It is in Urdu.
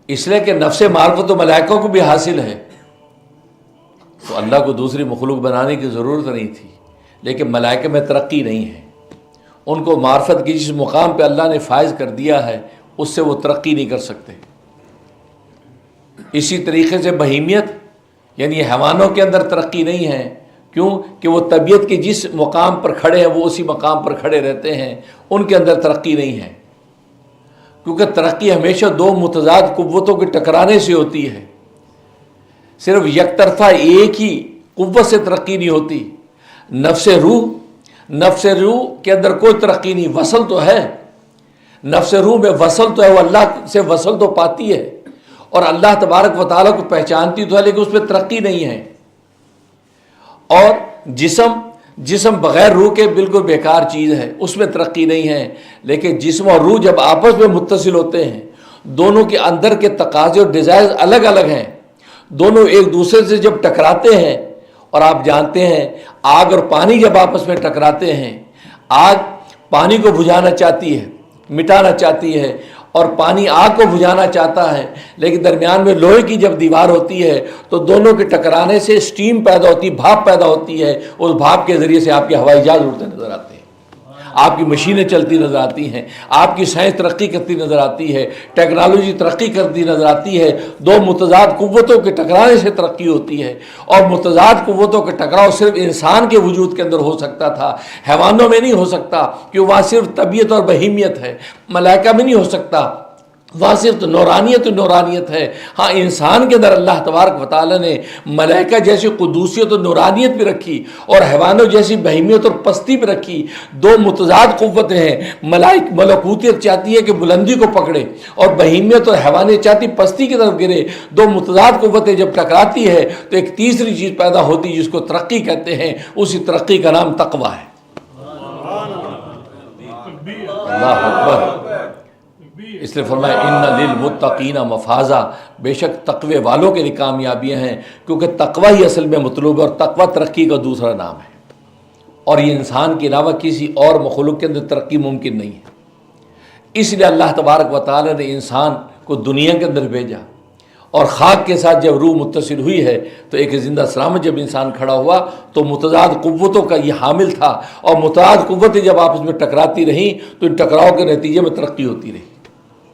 اس لیے کہ نفس معرفت و ملائکہ کو بھی حاصل ہے، تو اللہ کو دوسری مخلوق بنانے کی ضرورت نہیں تھی، لیکن ملائکہ میں ترقی نہیں ہے، ان کو معرفت کی جس مقام پہ اللہ نے فائز کر دیا ہے اس سے وہ ترقی نہیں کر سکتے۔ اسی طریقے سے بہیمیت یعنی حیوانوں کے اندر ترقی نہیں ہے، کیوں کہ وہ طبیعت کے جس مقام پر کھڑے ہیں وہ اسی مقام پر کھڑے رہتے ہیں، ان کے اندر ترقی نہیں ہے، کیونکہ ترقی ہمیشہ دو متضاد قوتوں کے ٹکرانے سے ہوتی ہے، صرف یک طرفہ ایک ہی قوت سے ترقی نہیں ہوتی۔ نفس روح کے اندر کوئی ترقی نہیں، وصل تو ہے، نفس روح میں وصل تو ہے، وہ اللہ سے وصل تو پاتی ہے اور اللہ تبارک و تعالیٰ کو پہچانتی تو ہے، لیکن اس میں ترقی نہیں ہے۔ اور جسم بغیر روح کے بالکل بیکار چیز ہے، اس میں ترقی نہیں ہے، لیکن جسم اور روح جب آپس میں متصل ہوتے ہیں، دونوں کے اندر کے تقاضے اور ڈیزائر الگ الگ ہیں، دونوں ایک دوسرے سے جب ٹکراتے ہیں، اور آپ جانتے ہیں آگ اور پانی جب آپس میں ٹکراتے ہیں، آگ پانی کو بجھانا چاہتی ہے، مٹانا چاہتی ہے، اور پانی آگ کو بجھانا چاہتا ہے، لیکن درمیان میں لوہے کی جب دیوار ہوتی ہے تو دونوں کے ٹکرانے سے اسٹیم پیدا ہوتی ہے، بھاپ پیدا ہوتی ہے، اس بھاپ کے ذریعے سے آپ کے ہوائی جہاز اڑتے نظر آتے ہیں، آپ کی مشینیں چلتی نظر آتی ہیں، آپ کی سائنس ترقی کرتی نظر آتی ہے، ٹیکنالوجی ترقی کرتی نظر آتی ہے۔ دو متضاد قوتوں کے ٹکرانے سے ترقی ہوتی ہے، اور متضاد قوتوں کا ٹکراؤ صرف انسان کے وجود کے اندر ہو سکتا تھا، حیوانوں میں نہیں ہو سکتا، کیوں وہاں صرف طبیعت اور بہیمیت ہے، ملائکہ میں نہیں ہو سکتا، وہاں صرف نورانیت ہے۔ ہاں انسان کے اندر اللہ تبارک و تعالیٰ نے ملائکہ جیسی قدوسیت اور نورانیت بھی رکھی، اور حیوانوں جیسی بہیمیت اور پستی بھی رکھی۔ دو متضاد قوتیں ہیں، ملکوتیت چاہتی ہے کہ بلندی کو پکڑے، اور بہیمیت اور حیوانیت چاہتی پستی کی طرف گرے۔ دو متضاد قوتیں جب ٹکراتی ہے تو ایک تیسری چیز پیدا ہوتی ہے جس کو ترقی کہتے ہیں، اسی ترقی کا نام تقویٰ ہے۔ اللہ اکبر۔ اس لیے فرمایا ان للمتقین مفازا، بے شک تقوی والوں کے لیے کامیابیاں ہیں، کیونکہ تقوی ہی اصل میں مطلوب ہے، اور تقوی ترقی کا دوسرا نام ہے، اور یہ انسان کے علاوہ کسی اور مخلوق کے اندر ترقی ممکن نہیں ہے۔ اس لیے اللہ تبارک و تعالیٰ نے انسان کو دنیا کے اندر بھیجا، اور خاک کے ساتھ جب روح متصل ہوئی ہے تو ایک زندہ سلامت جب انسان کھڑا ہوا تو متضاد قوتوں کا یہ حامل تھا، اور متضاد قوتیں جب آپس میں ٹکراتی رہیں تو ان ٹکراؤ کے نتیجے میں ترقی ہوتی رہی۔